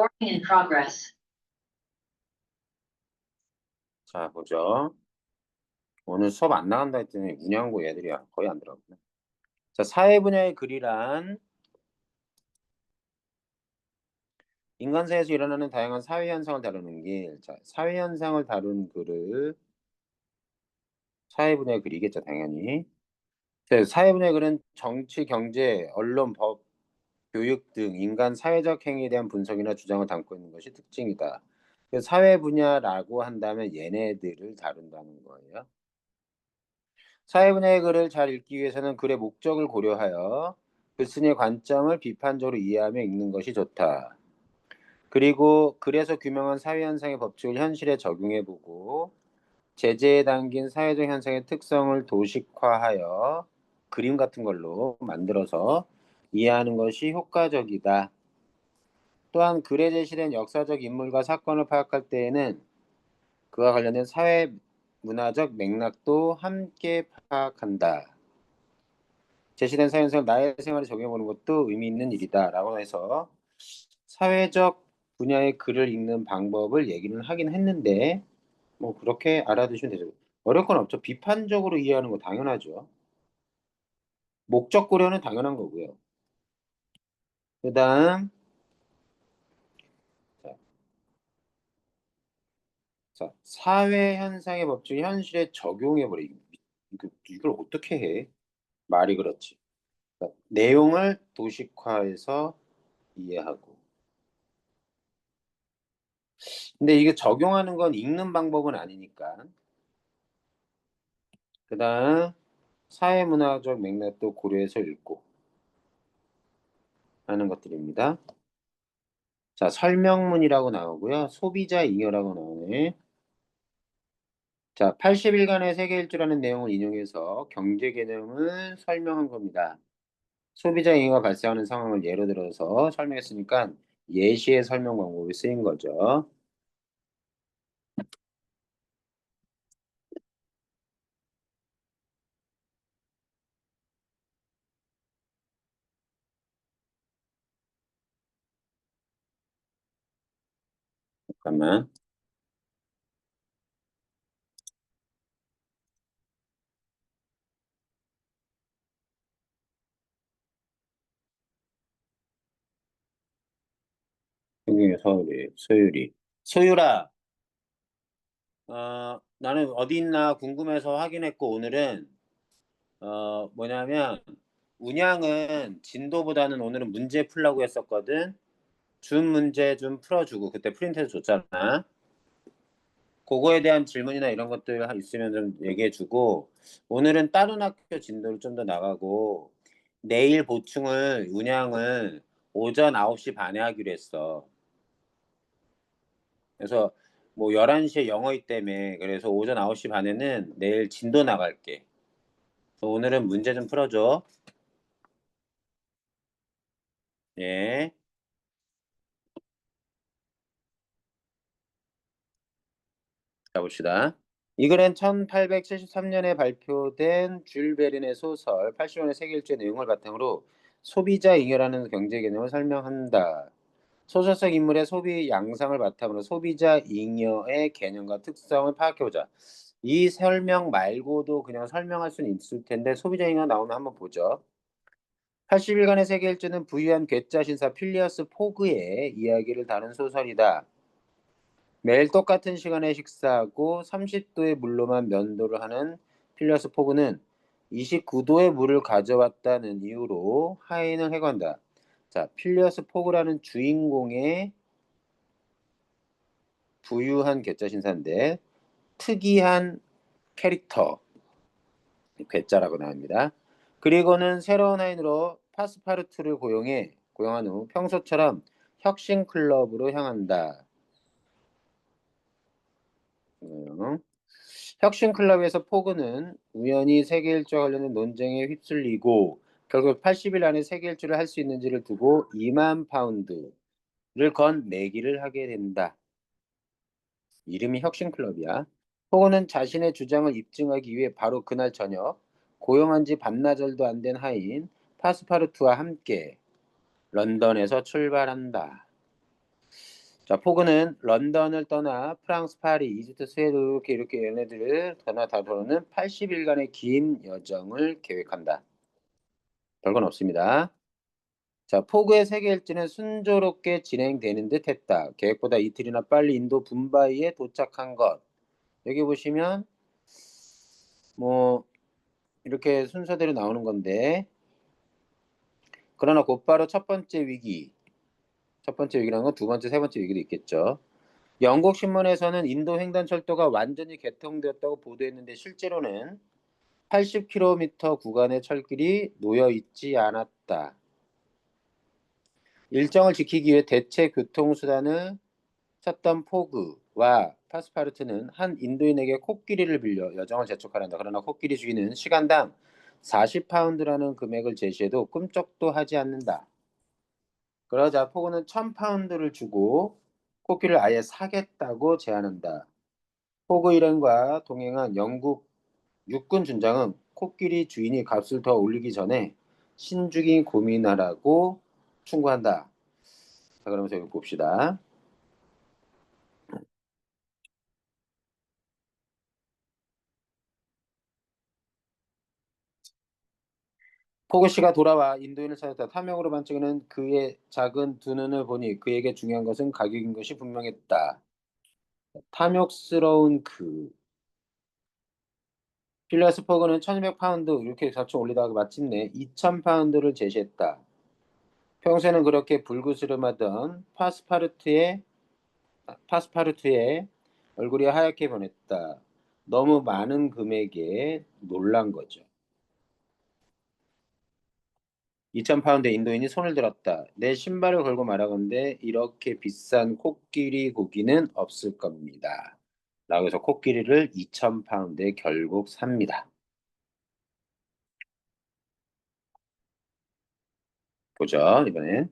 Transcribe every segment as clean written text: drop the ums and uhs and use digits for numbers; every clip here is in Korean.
Recording in progress. 자, 보죠. 오늘 수업 안 나간다 했더니 문양고 애들이 거의 안 들어가구나. 자, 사회 분야의 글이란 인간사에서 일어나는 다양한 사회 현상을 다루는 길. 자, 사회 현상을 다룬 글을 사회 분야의 글이겠죠, 당연히. 자, 사회 분야의 글은 정치, 경제, 언론, 법, 교육 등 인간 사회적 행위에 대한 분석이나 주장을 담고 있는 것이 특징이다. 사회 분야라고 한다면 얘네들을 다룬다는 거예요. 사회 분야의 글을 잘 읽기 위해서는 글의 목적을 고려하여 글쓴이의 관점을 비판적으로 이해하며 읽는 것이 좋다. 그리고 글에서 규명한 사회 현상의 법칙을 현실에 적용해보고 제재에 담긴 사회적 현상의 특성을 도식화하여 그림 같은 걸로 만들어서 이해하는 것이 효과적이다. 또한 글에 제시된 역사적 인물과 사건을 파악할 때에는 그와 관련된 사회 문화적 맥락도 함께 파악한다. 제시된 사회 현상을 나의 생활에 적용해보는 것도 의미 있는 일이다. 라고 해서 사회적 분야의 글을 읽는 방법을 얘기는 하긴 했는데 뭐 그렇게 알아두시면 되죠. 어려울 건 없죠. 비판적으로 이해하는 거 당연하죠. 목적 고려는 당연한 거고요. 그 다음 자, 사회 현상의 법칙을 현실에 적용해버리기. 이걸 어떻게 해? 말이 그렇지. 그러니까 내용을 도식화해서 이해하고. 근데 이게 적용하는 건 읽는 방법은 아니니까. 그 다음 사회문화적 맥락도 고려해서 읽고 하는 것들입니다. 자, 설명문이라고 나오고요. 소비자 잉여라고 나오네. 자, 80일간의 세계 일주라는 내용을 인용해서 경제 개념을 설명한 겁니다. 소비자 잉여가 발생하는 상황을 예로 들어서 설명했으니까 예시의 설명 방법이 쓰인 거죠. 잠깐만. 성경의 소율아, 나는 어디 있나 궁금해서 확인했고 오늘은 뭐냐면 운양은 진도보다는 오늘은 문제 풀라고 했었거든. 준 문제 좀 풀어주고 그때 프린트해서 줬잖아. 그거에 대한 질문이나 이런 것들 있으면 좀 얘기해주고 오늘은 다른 학교 진도를 좀 더 나가고 내일 보충을 운양을 오전 9시 반에 하기로 했어. 그래서 뭐 11시에 영어 있다며 그래서 오전 9시 반에는 내일 진도 나갈게. 그래서 오늘은 문제 좀 풀어줘. 예. 자 봅시다. 이 글은 1873년에 발표된 줄 베른의 소설 80원의 세계일주의 내용을 바탕으로 소비자 잉여라는 경제 개념을 설명한다. 소설 속 인물의 소비 양상을 바탕으로 소비자 잉여의 개념과 특성을 파악해보자. 이 설명 말고도 그냥 설명할 수는 있을 텐데 소비자 잉여 나오면 한번 보죠. 80일간의 세계 일주는 부유한 괴짜 신사 필리어스 포그의 이야기를 다룬 소설이다. 매일 똑같은 시간에 식사하고 30도의 물로만 면도를 하는 필리어스 포그는 29도의 물을 가져왔다는 이유로 하인을 해관다. 자, 필리어스 포그라는 주인공의 부유한 괴짜 신사인데 특이한 캐릭터 괴짜라고 나옵니다. 그리고는 새로운 하인으로 파스파르투를 고용한 후 평소처럼 혁신 클럽으로 향한다. 혁신 클럽에서 포그는 우연히 세계 일주와 관련된 논쟁에 휩쓸리고 결국 80일 안에 세계 일주를 할 수 있는지를 두고 2만 파운드를 건 내기를 하게 된다. 이름이 혁신 클럽이야. 포그는 자신의 주장을 입증하기 위해 바로 그날 저녁 고용한 지 반나절도 안 된 하인 파스파르투와 함께 런던에서 출발한다. 자, 포그는 런던을 떠나 프랑스, 파리, 이집트, 스웨덴 이렇게 얘네들을 떠나 다 도는 80일간의 긴 여정을 계획한다. 별건 없습니다. 자, 포그의 세계 일주는 순조롭게 진행되는 듯 했다. 계획보다 이틀이나 빨리 인도 붐바이에 도착한 것. 여기 보시면 뭐 이렇게 순서대로 나오는 건데, 그러나 곧바로 첫 번째 위기라는 건 두 번째, 세 번째 위기도 있겠죠. 영국 신문에서는 인도 횡단철도가 완전히 개통되었다고 보도했는데 실제로는 80km 구간의 철길이 놓여 있지 않았다. 일정을 지키기 위해 대체 교통수단을 찾던 포그와 파스파르트는 한 인도인에게 코끼리를 빌려 여정을 재촉하란다. 그러나 코끼리 주인은 시간당 40파운드라는 금액을 제시해도 꿈쩍도 하지 않는다. 그러자 포그는 1000파운드를 주고 코끼리를 아예 사겠다고 제안한다. 포그 일행과 동행한 영국 육군 준장은 코끼리 주인이 값을 더 올리기 전에 신중히 고민하라고 충고한다. 자, 그러면서 여기 봅시다. 포그 씨가 돌아와 인도인을 찾았다. 탐욕으로 반짝이는 그의 작은 두 눈을 보니 그에게 중요한 것은 가격인 것이 분명했다. 탐욕스러운 그 필리아스 포그는 1200파운드 이렇게 자꾸 올리다가 마침내 2000파운드를 제시했다. 평소에는 그렇게 불그스름하던 파스파르투의 얼굴이 하얗게 변했다. 너무 많은 금액에 놀란 거죠. 2000파운드 인도인이 손을 들었다. 내 신발을 걸고 말하건대 이렇게 비싼 코끼리 고기는 없을 겁니다. 라고 해서 코끼리를 2000파운드에 결국 삽니다. 보죠, 이번엔.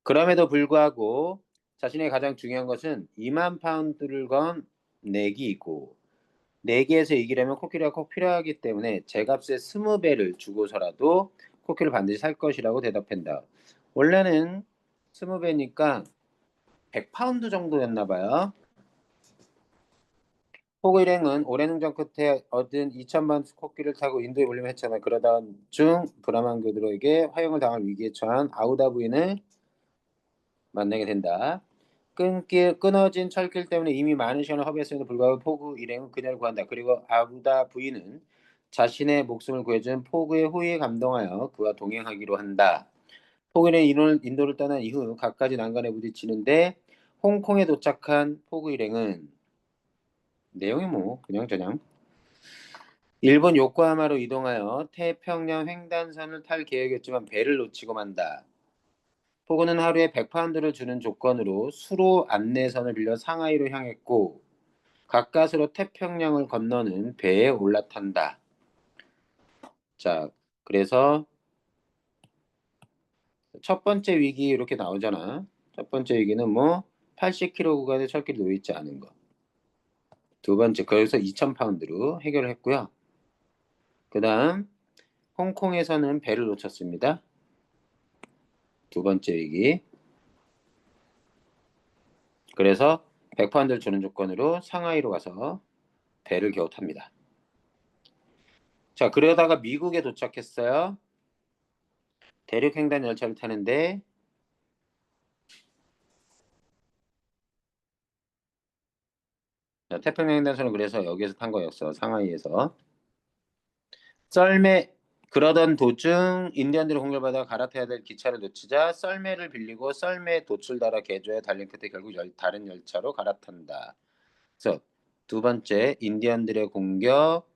그럼에도 불구하고 자신의 가장 중요한 것은 2만 파운드를 건 내기이고 내기에서 이기려면 코끼리가 꼭 필요하기 때문에 제값의 20배를 주고서라도 코끼리를 반드시 살 것이라고 대답한다. 원래는 20배니까 100파운드 정도였나 봐요. 포그 일행은 오랜 행정 끝에 얻은 2000파운드 코끼리를 타고 인도에 몰림을 했잖아. 그러다 중 브라만교들에게 화형을 당할 위기에 처한 아우다 부인을 만나게 된다. 끊어진 철길 때문에 이미 많은 시간을 허비했음에도 불구하고 포그 일행은 그녀를 구한다. 그리고 아부다 부인은 자신의 목숨을 구해준 포그의 호의에 감동하여 그와 동행하기로 한다. 포그 일행은 인도를 떠난 이후 갖가지 난관에 부딪히는데 홍콩에 도착한 포그 일행은 내용이 뭐 그냥저냥 일본 요코하마로 이동하여 태평양 횡단선을 탈 계획이었지만 배를 놓치고 만다. 포그는 하루에 100파운드를 주는 조건으로 수로 안내선을 빌려 상하이로 향했고 가까스로 태평양을 건너는 배에 올라탄다. 자, 그래서 첫 번째 위기 이렇게 나오잖아. 첫 번째 위기는 뭐 80km 구간의 철길이 놓여 있지 않은 것. 두 번째, 거기서 2000파운드로 해결을 했고요. 그 다음, 홍콩에서는 배를 놓쳤습니다. 두 번째 위기. 그래서 100파운드를 주는 조건으로 상하이로 가서 배를 겨우 탑니다. 자, 그러다가 미국에 도착했어요. 대륙횡단 열차를 타는데 자, 태평양 횡단선은 그래서 여기에서 탄 거였어. 상하이에서. 썰매 그러던 도중 인디언들의 공격받아 갈아타야 될 기차를 놓치자 썰매를 빌리고 썰매 돛을 달아 개조해 달린 끝에 결국 다른 열차로 갈아탄다. 그래서 두 번째 인디언들의 공격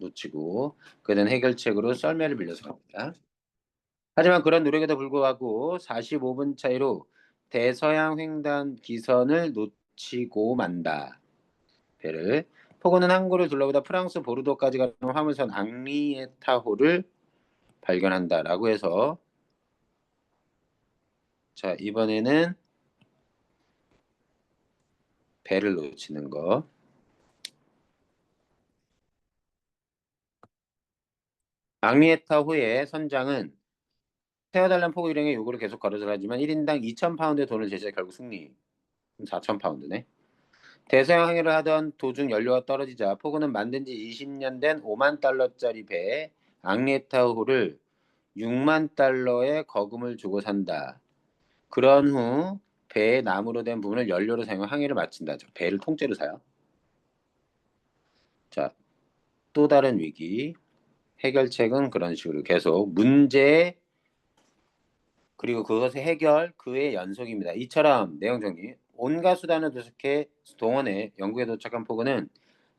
놓치고 그는 해결책으로 썰매를 빌려서 갑니다. 하지만 그런 노력에도 불구하고 45분 차이로 대서양 횡단 기선을 놓치고 만다. 배를 포고는 항구를 둘러보다 프랑스 보르도까지 가는 화물선 앙리에타호를 발견한다라고 해서 자 이번에는 배를 놓치는 거. 앙리에타호의 선장은 태워달라는 포고 일행의 요구를 계속 거절하지만 1인당 2000파운드의 돈을 제시해 결국 승리. 4,000파운드네. 대서양 항해를 하던 도중 연료가 떨어지자 포그는 만든 지 20년 된 5만 달러짜리 배 앙리에타호를 6만 달러의 거금을 주고 산다. 그런 후 배의 나무로 된 부분을 연료로 사용 항해를 마친다. 배를 통째로 사요. 자, 또 다른 위기. 해결책은 그런 식으로 계속 문제 그리고 그것의 해결 그의 연속입니다. 이처럼 내용 정리. 온갖 수단을 도색해 동원해 영국에 도착한 포그는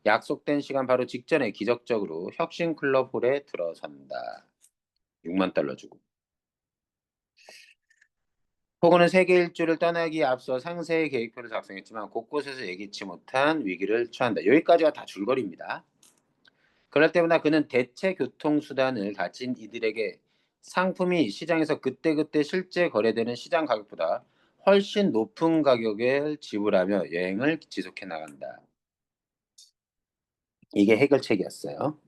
약속된 시간 바로 직전에 기적적으로 혁신 클럽 홀에 들어선다. 6만 달러 주고. 포그는 세계 일주를 떠나기에 앞서 상세히 계획표를 작성했지만 곳곳에서 예기치 못한 위기를 처한다. 여기까지가 다 줄거리입니다. 그럴 때마다 그는 대체 교통수단을 가진 이들에게 상품이 시장에서 그때그때 실제 거래되는 시장 가격보다 훨씬 높은 가격을 지불하며 여행을 지속해 나간다. 이게 해결책이었어요.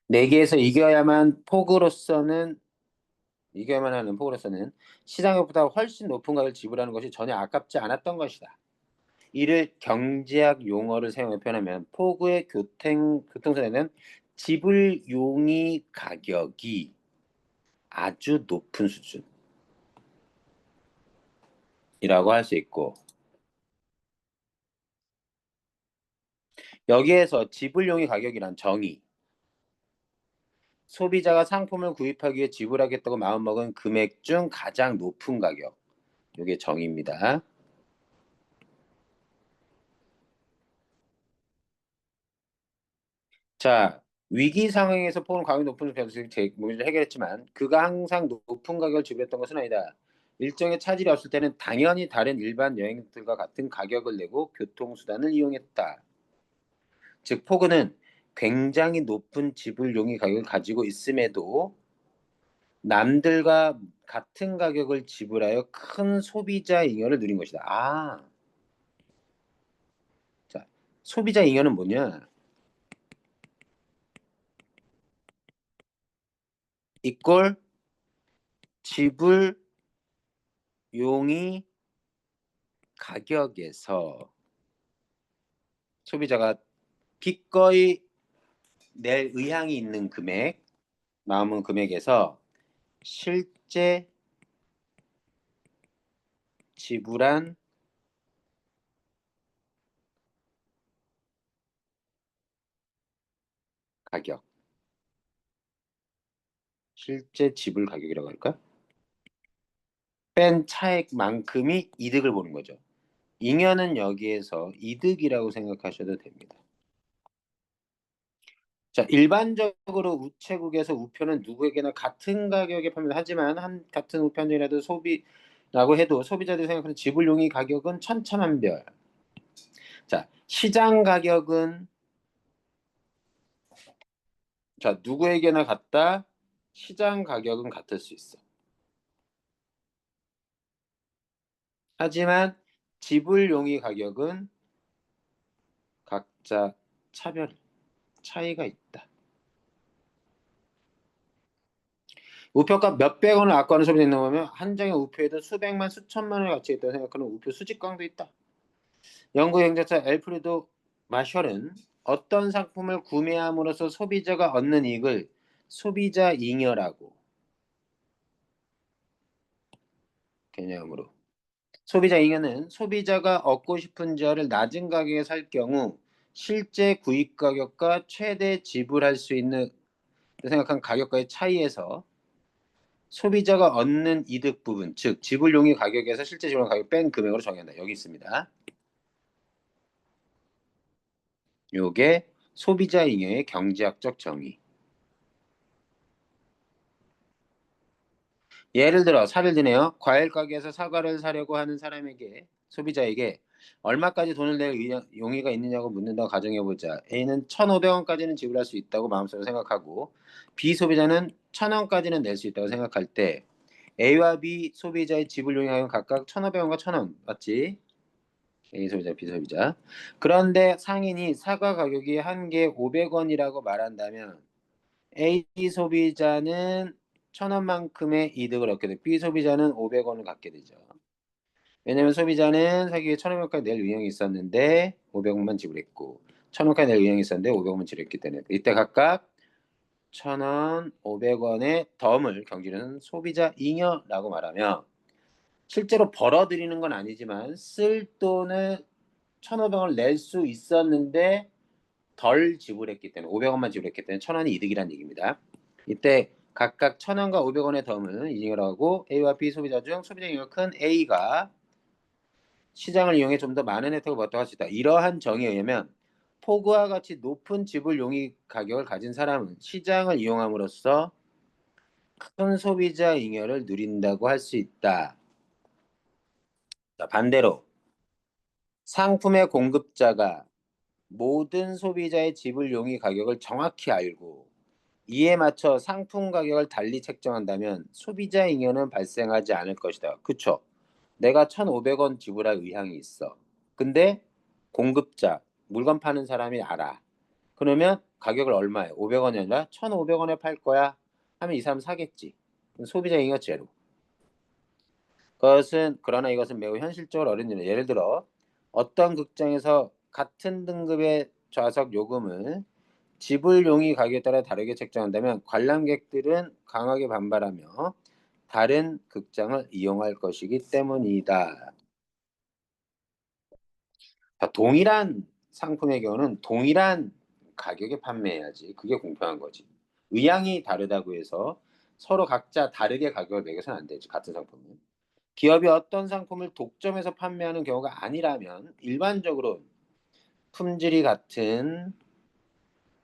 내기에서 이겨야만 하는 포그로서는 시장가격보다 훨씬 높은 가격을 지불하는 것이 전혀 아깝지 않았던 것이다. 이를 경제학 용어를 사용해 표현하면 포그의 교통수단에는 지불 용이 가격이 아주 높은 수준이라고 할 수 있고 여기에서 지불 용이 가격이란 정의 소비자가 상품을 구입하기 위해 지불하겠다고 마음먹은 금액 중 가장 높은 가격 이게 정의입니다. 자, 위기 상황에서 포는 가격이 높은 문제를 해결했지만 그가 항상 높은 가격을 지불했던 것은 아니다. 일정에 차질이 없을 때는 당연히 다른 일반 여행들과 같은 가격을 내고 교통수단을 이용했다. 즉 포그는 굉장히 높은 지불 용의 가격을 가지고 있음에도 남들과 같은 가격을 지불하여 큰 소비자 잉여를 누린 것이다. 자, 소비자 잉여는 뭐냐? 이꼴 지불 용의 가격에서 소비자가 기꺼이 낼 의향이 있는 금액, 남은 금액에서 실제 지불한 가격, 실제 지불 가격이라고 할까? 뺀 차액만큼이 이득을 보는 거죠. 잉여는 여기에서 이득이라고 생각하셔도 됩니다. 자, 일반적으로 우체국에서 우표는 누구에게나 같은 가격에 판매하지만 같은 우편이라도 소비라고 해도 소비자들이 생각하는 지불용의 가격은 천차만별. 자, 시장 가격은 자, 누구에게나 같다. 시장 가격은 같을 수 있어. 하지만 지불용의 가격은 각자 차이가 있다. 우표값 몇백 원을 아까워하는 소비자 있는 거면 한 장의 우표에도 수백만 수천만 원의 가치가 있다고 생각하는 우표 수집광도 있다. 영국 경제사 엘프리도 마셜은 어떤 상품을 구매함으로써 소비자가 얻는 이익을 소비자 잉여라고 개념으로 소비자 잉여는 소비자가 얻고 싶은 지화를 낮은 가격에 살 경우 실제 구입 가격과 최대 지불할 수 있는 생각한 가격과의 차이에서 소비자가 얻는 이득 부분, 즉 지불 용의 가격에서 실제 지불 가격 뺀 금액으로 정의한다. 여기 있습니다. 요게 소비자 잉여의 경제학적 정의. 예를 들어 사를 드네요. 과일 가게에서 사과를 사려고 하는 사람에게 소비자에게 얼마까지 돈을 낼 용의가 있느냐고 묻는다고 가정해보자. A는 1,500원까지는 지불할 수 있다고 마음속으로 생각하고 B 소비자는 1,000원까지는 낼 수 있다고 생각할 때 A와 B 소비자의 지불 용의는 각각 1,500원과 1,000원 맞지? A 소비자, B 소비자. 그런데 상인이 사과 가격이 한 개에 500원이라고 말한다면 A 소비자는 1,000원만큼의 이득을 얻게 되고 B 소비자는 500원을 갖게 되죠. 왜냐면 소비자는 사기 위해 1,000원까지 낼 의향이 있었는데 500원만 지불했고 1,000원까지 낼 의향이 있었는데 500원만 지불했기 때문에 이때 각각 1,000원, 500원의 덤을 경주는 소비자 잉여라고 말하며 실제로 벌어들이는 건 아니지만 쓸 돈을 1,500원을 낼 수 있었는데 덜 지불했기 때문에 500원만 지불했기 때문에 1,000원이 이득이란 얘기입니다. 이때 각각 1,000원과 500원의 덤을 잉여라고 하고 A와 B 소비자 중 소비자 잉여 큰 A가 시장을 이용해 좀 더 많은 혜택을 받도록 할 수 있다. 이러한 정의에 의하면 포그와 같이 높은 지불 용의 가격을 가진 사람은 시장을 이용함으로써 큰 소비자 잉여를 누린다고 할 수 있다. 자, 반대로 상품의 공급자가 모든 소비자의 지불 용의 가격을 정확히 알고 이에 맞춰 상품 가격을 달리 책정한다면 소비자 잉여는 발생하지 않을 것이다. 그쵸? 내가 1,500원 지불할 의향이 있어. 근데 공급자, 물건 파는 사람이 알아. 그러면 가격을 얼마에? 500원이 아니라 1,500원에 팔 거야. 하면 이 사람 사겠지. 소비자 잉여 제로. 그러나 이것은 매우 현실적으로 어려운 일이다. 예를 들어 어떤 극장에서 같은 등급의 좌석 요금을 지불 용의 가격에 따라 다르게 책정한다면 관람객들은 강하게 반발하며 다른 극장을 이용할 것이기 때문이다. 자, 동일한 상품의 경우는 동일한 가격에 판매해야지. 그게 공평한 거지. 의향이 다르다고 해서 서로 각자 다르게 가격을 매겨서는 안 되지. 같은 상품은. 기업이 어떤 상품을 독점해서 판매하는 경우가 아니라면 일반적으로 품질이 같은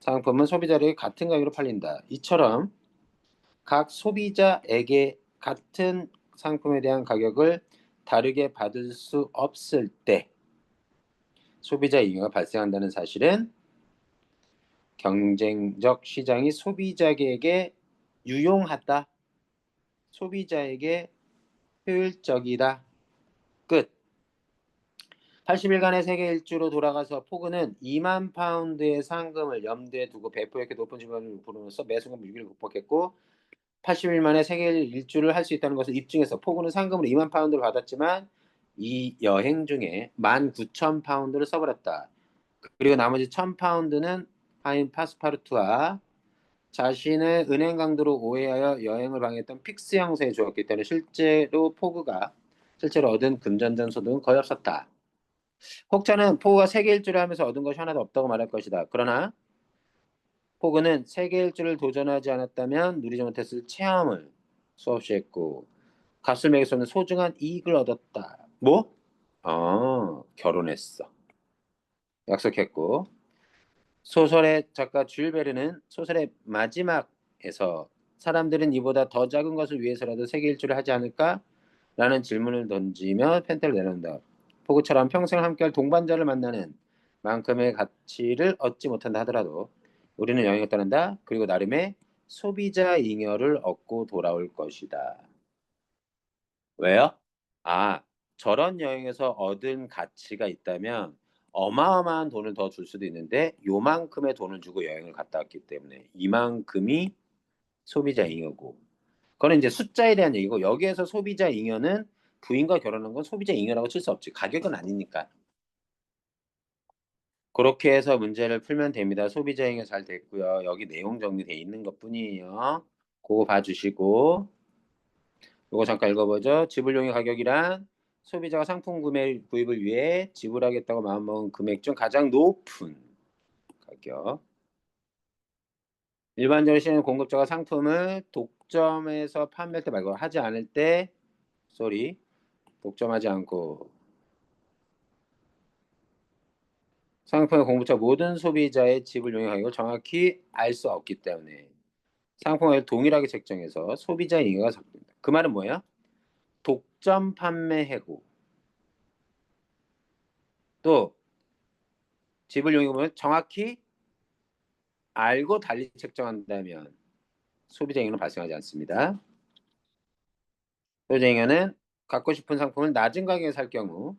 상품은 소비자에게 같은 가격으로 팔린다. 이처럼 각 소비자에게 같은 상품에 대한 가격을 다르게 받을 수 없을 때 소비자 이익이 발생한다는 사실은 경쟁적 시장이 소비자에게 유용하다. 소비자에게 효율적이다. 끝. 80일간의 세계 일주로 돌아가서 포그는 2만 파운드의 상금을 염두에 두고 배포액의 높은 지분을 부르면서 매 순간 위기를 극복했고 80일 만에 세계 일주를 할 수 있다는 것을 입증해서 포그는 상금으로 2만 파운드를 받았지만 이 여행 중에 19,000파운드를 써버렸다. 그리고 나머지 1,000파운드는 하인 파스파르투와 자신의 은행 강도로 오해하여 여행을 방해했던 픽스 형사에 주었기 때문에 실제로 얻은 금전전 소득은 거의 없었다. 혹자는 포그가 세계 일주를 하면서 얻은 것이 하나도 없다고 말할 것이다. 그러나 포그는 세계 일주를 도전하지 않았다면 누리지 못했을 체험을 수없이 했고 값을 매길 수 없는 소중한 이익을 얻었다. 뭐? 결혼했어. 약속했고 소설의 작가 줄 베르는 소설의 마지막에서 사람들은 이보다 더 작은 것을 위해서라도 세계 일주를 하지 않을까? 라는 질문을 던지며 펜트를 내놓는다. 포그처럼 평생 함께할 동반자를 만나는 만큼의 가치를 얻지 못한다 하더라도 우리는 여행을 떠난다. 그리고 나름의 소비자 잉여를 얻고 돌아올 것이다. 왜요? 아, 저런 여행에서 얻은 가치가 있다면 어마어마한 돈을 더 줄 수도 있는데 요만큼의 돈을 주고 여행을 갔다 왔기 때문에 이만큼이 소비자 잉여고 그거는 이제 숫자에 대한 얘기고 여기에서 소비자 잉여는 부인과 결혼한 건 소비자 잉여라고 칠 수 없지. 가격은 아니니까. 그렇게 해서 문제를 풀면 됩니다. 소비자 잉여 잘 됐고요. 여기 내용 정리돼 있는 것뿐이에요. 그거 봐주시고 이거 잠깐 읽어보죠. 지불용의 가격이란 소비자가 상품 구입을 위해 지불하겠다고 마음먹은 금액 중 가장 높은 가격. 일반적으로 시장 공급자가 상품을 독점해서 판매할 때 말고 하지 않을 때 독점하지 않고 상품의 공급자 모든 소비자의 지불용의 가격을 정확히 알 수 없기 때문에 상품을 동일하게 책정해서 소비자 잉여가 삭제된다. 그 말은 뭐예요? 독점 판매 해고 또 지불용익금을 정확히 알고 달리 책정한다면 소비자 잉여는 발생하지 않습니다. 소비자 잉여는 갖고 싶은 상품을 낮은 가격에 살 경우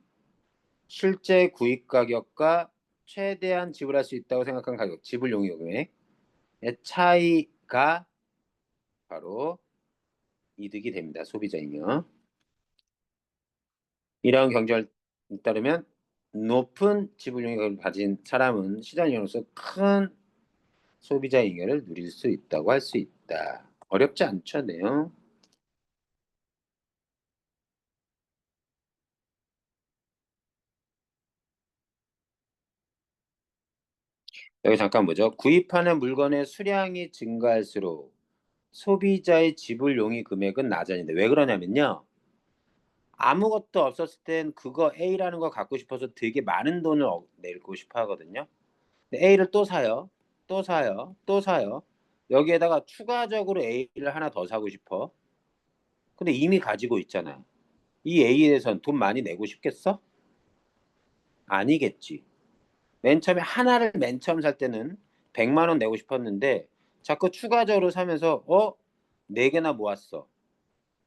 실제 구입 가격과 최대한 지불할 수 있다고 생각한 가격, 지불용의 금액의 차이 바로 이득이 됩니다. 소비자이며. 이러한 경쟁을 따르면 높은 지불 용익을 가진 사람은 시장 이용으로서 큰 소비자 이익을 누릴 수 있다고 할 수 있다. 어렵지 않죠, 내용? 여기 잠깐 보죠. 구입하는 물건의 수량이 증가할수록 소비자의 지불 용의 금액은 낮아진다. 왜 그러냐면요. 아무것도 없었을 땐 그거 A라는 거 갖고 싶어서 되게 많은 돈을 내고 싶어 하거든요. 근데 A를 또 사요. 또 사요. 또 사요. 여기에다가 추가적으로 A를 하나 더 사고 싶어. 근데 이미 가지고 있잖아. 이 A에 대해서는 돈 많이 내고 싶겠어? 아니겠지. 맨 처음에 하나를 맨 처음 살 때는 100만 원 내고 싶었는데 자꾸 추가적으로 사면서 네 개나 모았어.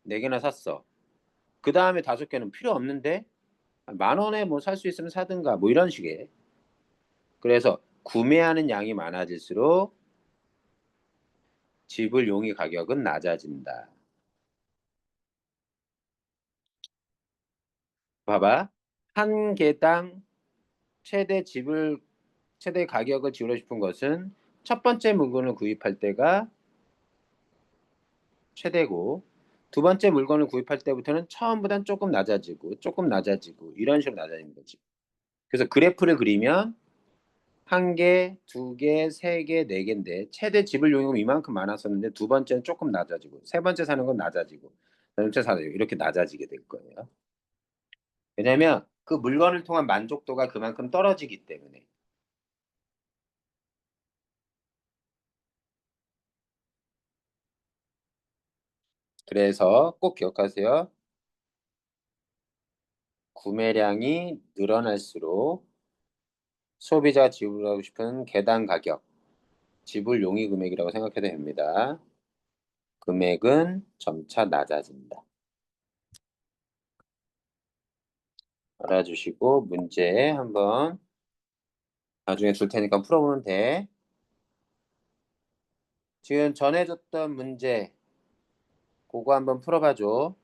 네 개나 샀어. 그다음에 다섯 개는 필요 없는데 만 원에 뭐 살 수 있으면 사든가 뭐 이런 식의. 그래서 구매하는 양이 많아질수록 지불 용의 가격은 낮아진다. 봐봐. 한 개당 최대 가격을 지불하고 싶은 것은 첫 번째 물건을 구입할 때가 최대고 두 번째 물건을 구입할 때부터는 처음보다는 조금 낮아지고 조금 낮아지고 이런 식으로 낮아지는 거지. 그래서 그래프를 그리면 한 개, 두 개, 세 개, 네 개인데 최대 지불 용익은 이만큼 많았었는데 두 번째는 조금 낮아지고 세 번째 사는 건 낮아지고 네 번째 사는 건 이렇게 낮아지게 될 거예요. 왜냐하면 그 물건을 통한 만족도가 그만큼 떨어지기 때문에. 그래서 꼭 기억하세요. 구매량이 늘어날수록 소비자가 지불하고 싶은 개당 가격, 지불 용의 금액이라고 생각해도 됩니다. 금액은 점차 낮아진다. 알아주시고 문제 한번 나중에 줄 테니까 풀어보면 돼. 지금 전해줬던 문제 그거 한번 풀어봐줘.